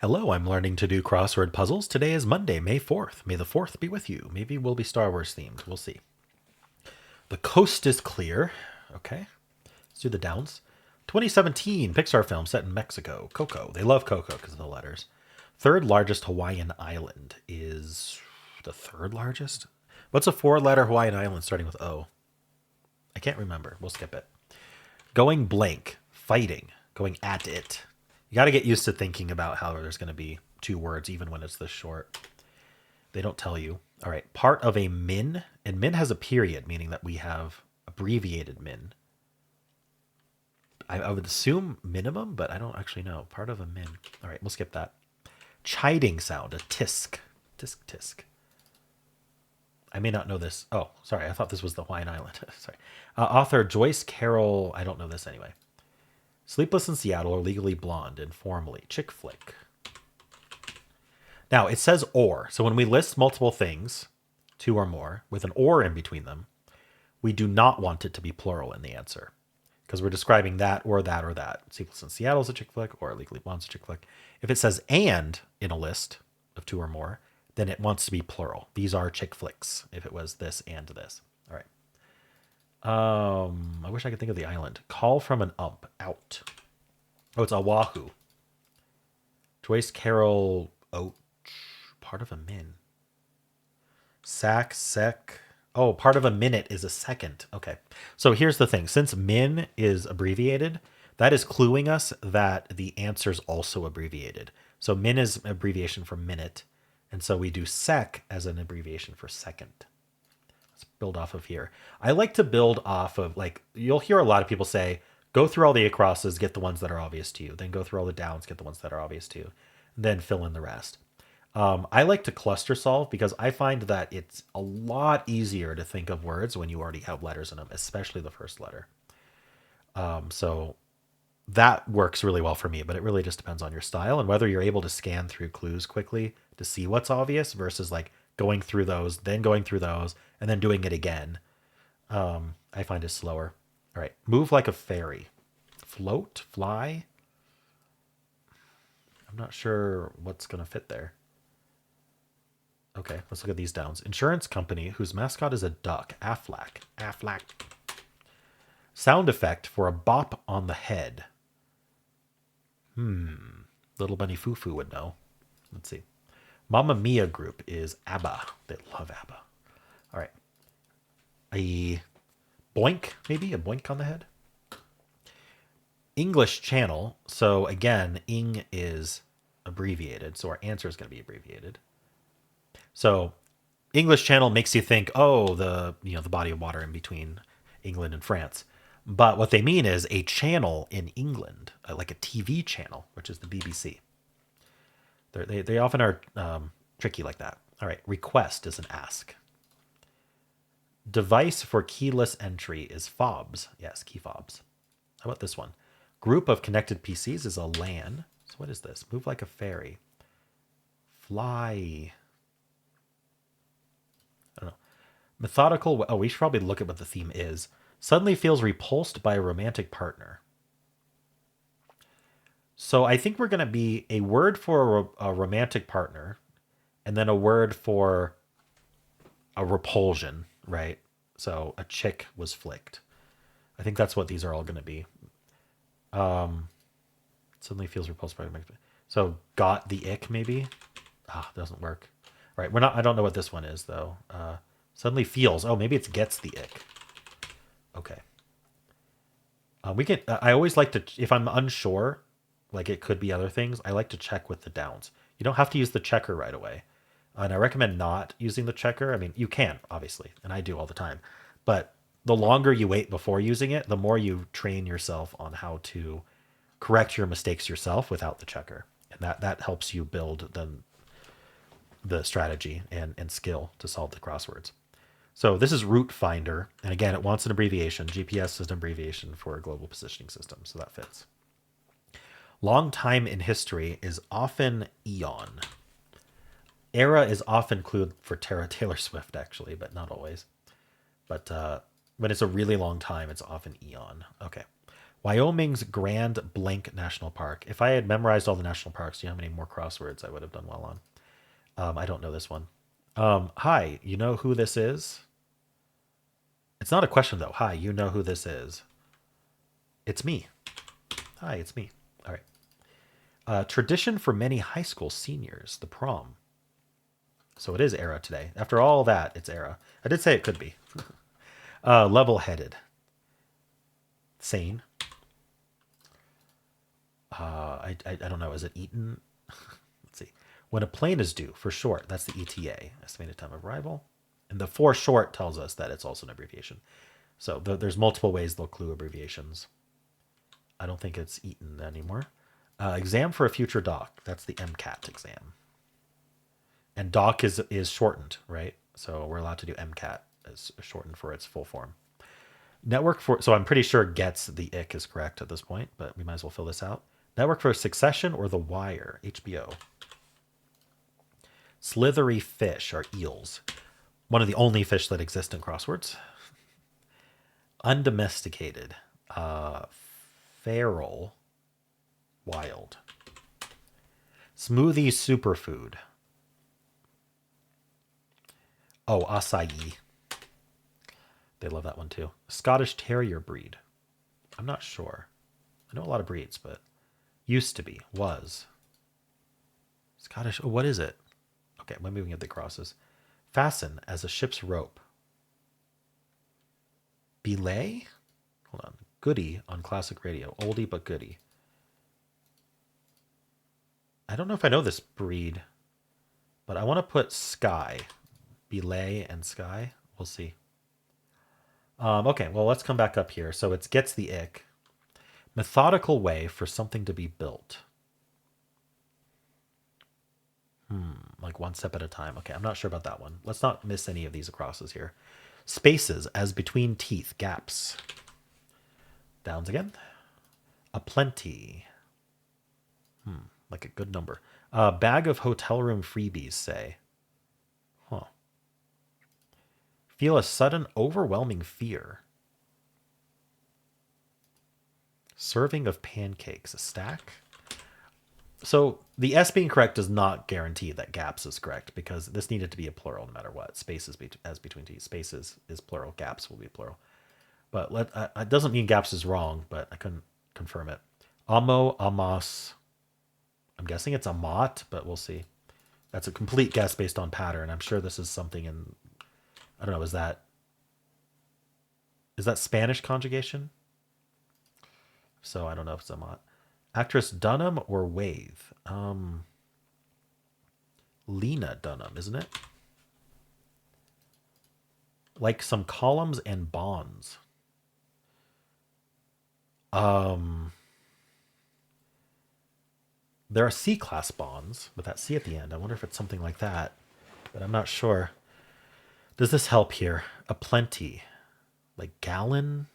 Hello, I'm learning to do crossword puzzles. Today is Monday, May 4th. May the 4th be with you. Maybe we'll be Star Wars themed. We'll see. The coast is clear. Okay, let's do the downs. 2017 Pixar film set in Mexico. Coco. They love Coco because of the letters. Third largest Hawaiian island is the third largest? What's a four-letter Hawaiian island starting with O? I can't remember. We'll skip it. Going blank. Fighting. Going at it. You got to get used to thinking about how there's going to be two words, even when it's this short. They don't tell you. All right. Part of a min. And min has a period, meaning that we have abbreviated min. I would assume minimum, but I don't actually know. Part of a min. All right. We'll skip that. Chiding sound. A tisk. Tisk, tisk. I may not know this. Oh, sorry. I thought this was the Hawaiian Island. Sorry. Author Joyce Carol. I don't know this anyway. Sleepless in Seattle or Legally Blonde, informally. Chick flick. Now, it says or. So when we list multiple things, two or more, with an or in between them, we do not want it to be plural in the answer. Because we're describing that or that or that. Sleepless in Seattle is a chick flick or Legally Blonde is a chick flick. If it says and in a list of two or more, then it wants to be plural. These are chick flicks if it was this and this. All right. I wish I could think of the island. Call from an ump. Out. Oh, it's Oahu. Joyce Carol Oach. Part of a min. Sack, sec. Oh, part of a minute is a second. Okay. So here's the thing. Since min is abbreviated, that is cluing us that the answer is also abbreviated. So min is abbreviation for minute. And so we do sec as an abbreviation for second. Build off of here. I like to build off of, like, you'll hear a lot of people say, go through all the acrosses, get the ones that are obvious to you. Then go through all the downs, get the ones that are obvious to you. And then fill in the rest. I like to cluster solve because I find that it's a lot easier to think of words when you already have letters in them, especially the first letter. So that works really well for me, but it really just depends on your style and whether you're able to scan through clues quickly to see what's obvious versus like going through those, then going through those, and then doing it again. I find is slower. All right. Move like a fairy. Float, fly. I'm not sure what's going to fit there. Okay, let's look at these downs. Insurance company whose mascot is a duck. Aflac. Aflac. Sound effect for a bop on the head. Little Bunny Foo would know. Let's see. Mamma Mia group is ABBA. They love ABBA. All right. A boink, maybe? A boink on the head? English channel. So again, ing is abbreviated. So our answer is going to be abbreviated. So English channel makes you think, oh, the body of water in between England and France. But what they mean is a channel in England, like a TV channel, which is the BBC. They often are tricky like that. All right, request is an ask. Device for keyless entry is fobs. Yes, key fobs. How about this one? Group of connected PCs is a LAN. So what is this? Move like a fairy. Fly. I don't know. Methodical. Oh, we should probably look at what the theme is. Suddenly feels repulsed by a romantic partner. So I think we're going to be a word for a romantic partner and then a word for a repulsion, right? So a chick was flicked. I think that's what these are all going to be. Suddenly feels repulsed by a romantic partner. So got the ick maybe. Doesn't work. All right, I don't know what this one is though. Suddenly feels. Oh, maybe it's gets the ick. Okay. We can. I always like to, if I'm unsure, like it could be other things, I like to check with the downs. You don't have to use the checker right away. And I recommend not using the checker. I mean, you can, obviously, and I do all the time. But the longer you wait before using it, the more you train yourself on how to correct your mistakes yourself without the checker. And that helps you build the strategy and skill to solve the crosswords. So this is Route Finder. And again, it wants an abbreviation. GPS is an abbreviation for a global positioning system. So that fits. Long time in history is often eon. Era is often included for Taylor Swift, actually, but not always. But when it's a really long time, it's often eon. Okay. Wyoming's Grand Blank National Park. If I had memorized all the national parks, you know how many more crosswords I would have done well on. I don't know this one. Hi, you know who this is? It's not a question though. Hi, you know who this is? It's me. Hi, it's me. All right. Tradition for many high school seniors, the prom. So it is era today. After all that, it's era. I did say it could be. Level-headed. Sane. I don't know. Is it eaten? Let's see. When a plane is due, for short, that's the ETA, estimated time of arrival. And the for short tells us that it's also an abbreviation. So there's multiple ways they'll clue abbreviations. I don't think it's eaten anymore. Exam for a future doc. That's the MCAT exam. And doc is shortened, right? So we're allowed to do MCAT as shortened for its full form. Network for, so I'm pretty sure gets the ick is correct at this point, but we might as well fill this out. Network for Succession or The Wire, HBO. Slithery fish are eels. One of the only fish that exist in crosswords. Undomesticated. Feral. Wild. Smoothie superfood. Oh, acai. They love that one too. Scottish Terrier breed. I'm not sure. I know a lot of breeds, but used to be, was. Scottish, oh, what is it? Okay, maybe we can get the crosses. Fasten as a ship's rope. Belay? Hold on. Goodie on classic radio. Oldie but goodie. I don't know if I know this breed, but I want to put Sky. Belay and Sky. We'll see. Okay, well, let's come back up here. So it gets the ick. Methodical way for something to be built. Like one step at a time. Okay, I'm not sure about that one. Let's not miss any of these acrosses here. Spaces as between teeth, gaps. Downs again. A plenty. Like a good number. A bag of hotel room freebies, say. Huh. Feel a sudden overwhelming fear. Serving of pancakes, a stack. So the S being correct does not guarantee that gaps is correct because this needed to be a plural no matter what. Spaces as between teeth. Spaces is plural. Gaps will be plural. But it doesn't mean gaps is wrong, but I couldn't confirm it. Amo, Amos. I'm guessing it's Amat, but we'll see. That's a complete guess based on pattern. I'm sure this is something in, I don't know, is that Spanish conjugation? So I don't know if it's Amat. Actress Dunham or Wave? Lena Dunham, isn't it? Like some columns and bonds. There are C-class bonds with that C at the end. I wonder if it's something like that, but I'm not sure. Does this help here? A plenty. Like gallon?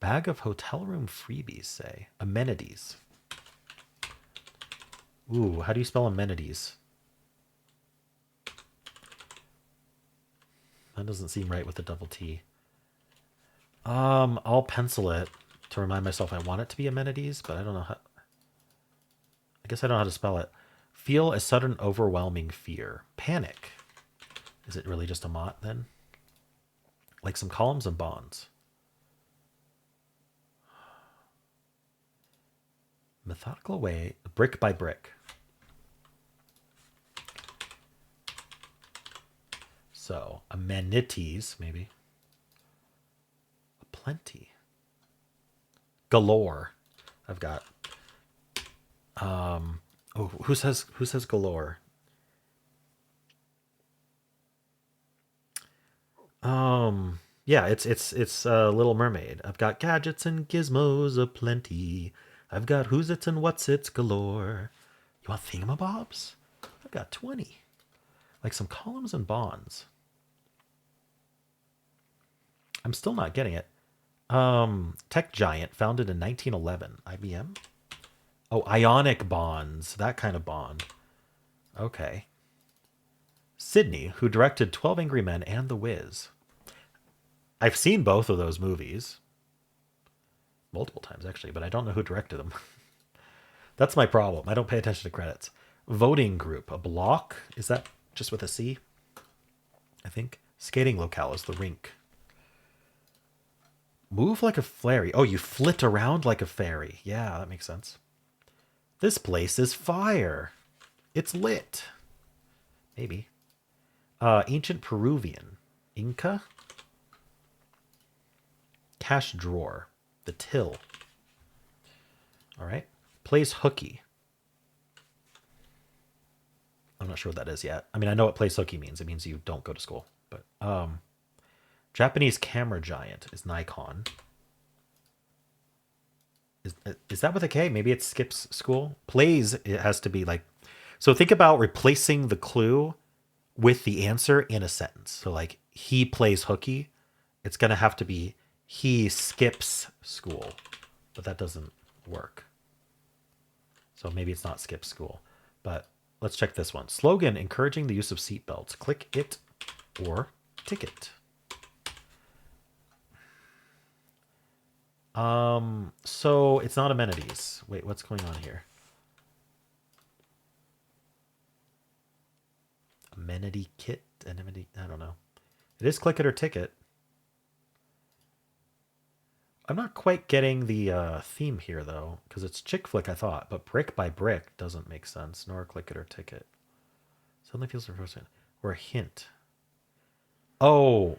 Bag of hotel room freebies, say. Amenities. Ooh, how do you spell amenities? That doesn't seem right with the double T. I'll pencil it to remind myself I want it to be amenities, but I don't know how. I guess I don't know how to spell it. Feel a sudden overwhelming fear. Panic. Is it really just a mot then? Like some columns and bonds. Methodical way, brick by brick. So, amenities, maybe. A plenty. Galore. I've got. Oh, who says galore? Yeah, it's Little Mermaid. I've got gadgets and gizmos aplenty. I've got who's its and what's its galore. You want thingamabobs? I've got 20. Like some columns and bonds. I'm still not getting it. Tech giant founded in 1911. IBM? Oh, ionic bonds. That kind of bond. Okay. Sydney, who directed 12 Angry Men and The Wiz. I've seen both of those movies. multiple times actually, but I don't know who directed them. That's my problem. I don't pay attention to credits. Voting group, a block. Is that just with a C? I think. Skating locale is the rink. Move like a fairy. Oh, you flit around like a fairy. Yeah, that makes sense. This place is fire. It's lit. Maybe. Ancient Peruvian. Inca? Cash drawer. The till. All right. Plays hooky. I'm not sure what that is yet. I mean, I know what plays hooky means. It means you don't go to school. But Japanese camera giant is Nikon. Is that with a K? Maybe it skips school. Plays, it has to be like. So think about replacing the clue with the answer in a sentence. So like he plays hooky. It's gonna have to be he skips school, but that doesn't work. So maybe it's not skip school. But let's check this one. Slogan encouraging the use of seatbelts. Click it or ticket. So it's not amenities. Wait, what's going on here? Amenity kit? Amenity? I don't know. It is click it or ticket. I'm not quite getting the theme here though, because it's chick flick I thought, but brick by brick doesn't make sense, nor click it or ticket. Suddenly feels refreshing. Or a hint. Oh,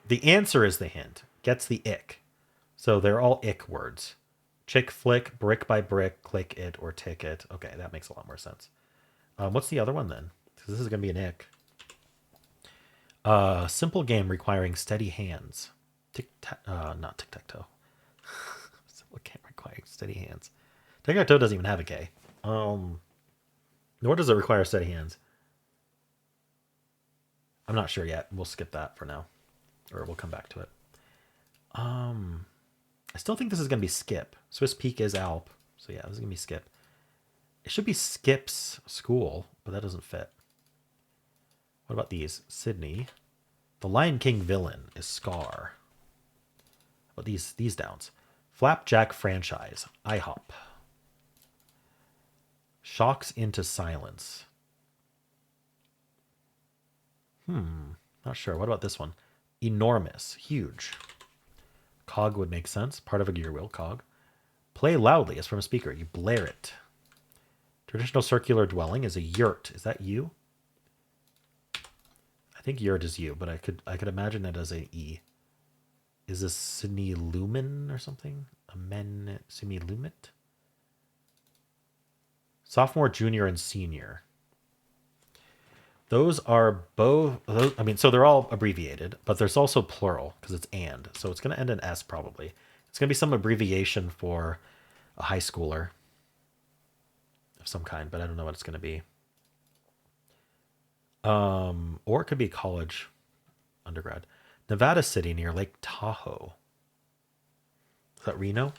the answer is the hint. Gets the ick. So they're all ick words. Chick flick, brick by brick, click it or ticket. Okay, that makes a lot more sense. What's the other one then? Because this is going to be an ick. Simple game requiring steady hands. Not tic-tac-toe. Simple game requiring steady hands. Tic-tac-toe doesn't even have a K. Nor does it require steady hands. I'm not sure yet. We'll skip that for now. Or we'll come back to it. I still think this is going to be skip. Swiss Peak is Alp. So yeah, this is going to be skip. It should be Skip's school, but that doesn't fit. What about these? Sydney. The Lion King villain is Scar. What about these downs? Flapjack franchise. IHOP. Shocks into silence. Not sure. What about this one? Enormous. Huge. Cog would make sense. Part of a gear wheel. Cog. Play loudly is from a speaker. You blare it. Traditional circular dwelling is a yurt. Is that you? I think yurt is you, but I could imagine it as a E. Is this Sydney Lumen or something? Sydney Lumit? Sophomore, junior, and senior. Those are both. I mean, so they're all abbreviated, but there's also plural because it's and. So it's going to end in S probably. It's going to be some abbreviation for a high schooler of some kind, but I don't know what it's going to be. Or it could be college, undergrad. Nevada City near Lake Tahoe. Is that Reno?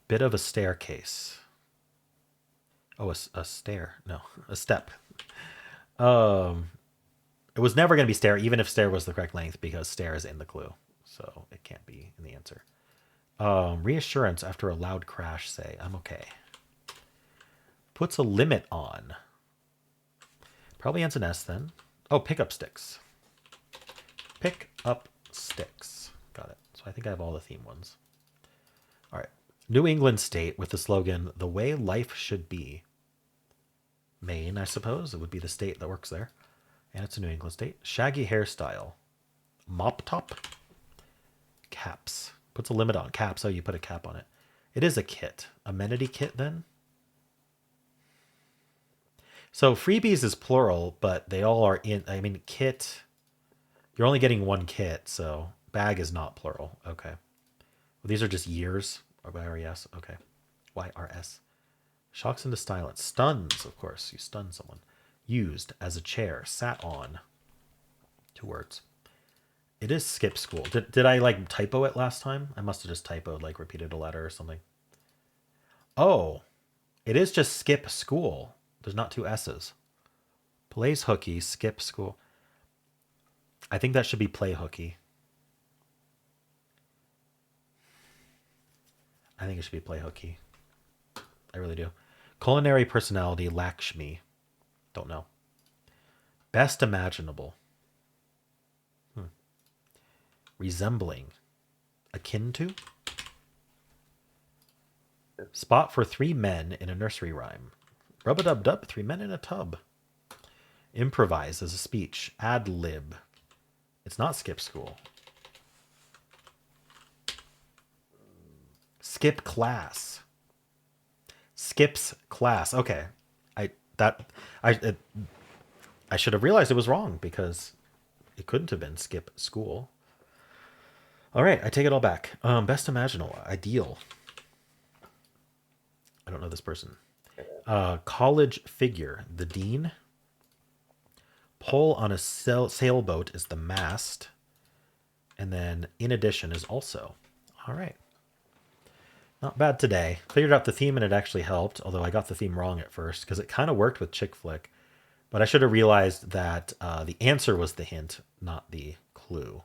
Bit of a staircase. Oh, a stair. No, a step. It was never going to be stair, even if stair was the correct length, because stair is in the clue. So it can't be in the answer. Reassurance after a loud crash, say, I'm okay. Puts a limit on. Probably ends in S then. Oh, pick up sticks. Pick up sticks. Got it. So I think I have all the theme ones. All right. New England state with the slogan, the way life should be. Maine, I suppose. It would be the state that works there. And it's a New England state. Shaggy hairstyle. Mop top. Caps. Puts a limit on caps. Oh, you put a cap on it. It is a kit. Amenity kit then? So freebies is plural, but they all are in. I mean, kit. You're only getting one kit, so bag is not plural. Okay. Well, these are just years. Or YRES. Okay. YRS. Shocks into silence. Stuns, of course. You stun someone. Used as a chair. Sat on. 2 words. It is skip school. Did I like typo it last time? I must have just typoed, like repeated a letter or something. Oh. It is just skip school. There's not 2 S's. Plays hooky. Skip school. I think that should be play hooky. I think it should be play hooky. I really do. Culinary personality, Lakshmi. Don't know. Best imaginable. Resembling. Akin to. Spot for 3 men in a nursery rhyme. Rub-a-dub-dub, 3 men in a tub. Improvise as a speech. Ad lib. It's not skip school. Skip class. Skips class. Okay. I should have realized it was wrong because it couldn't have been skip school. All right, I take it all back. Best imaginable. Ideal. I don't know this person. College figure. The dean. Pole on a sailboat is the mast. And then in addition is also. All right. Not bad today. Figured out the theme and it actually helped, although I got the theme wrong at first because it kind of worked with chick flick. But I should have realized that the answer was the hint, not the clue.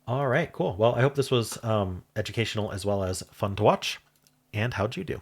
All right, cool. Well, I hope this was educational as well as fun to watch. And how'd you do?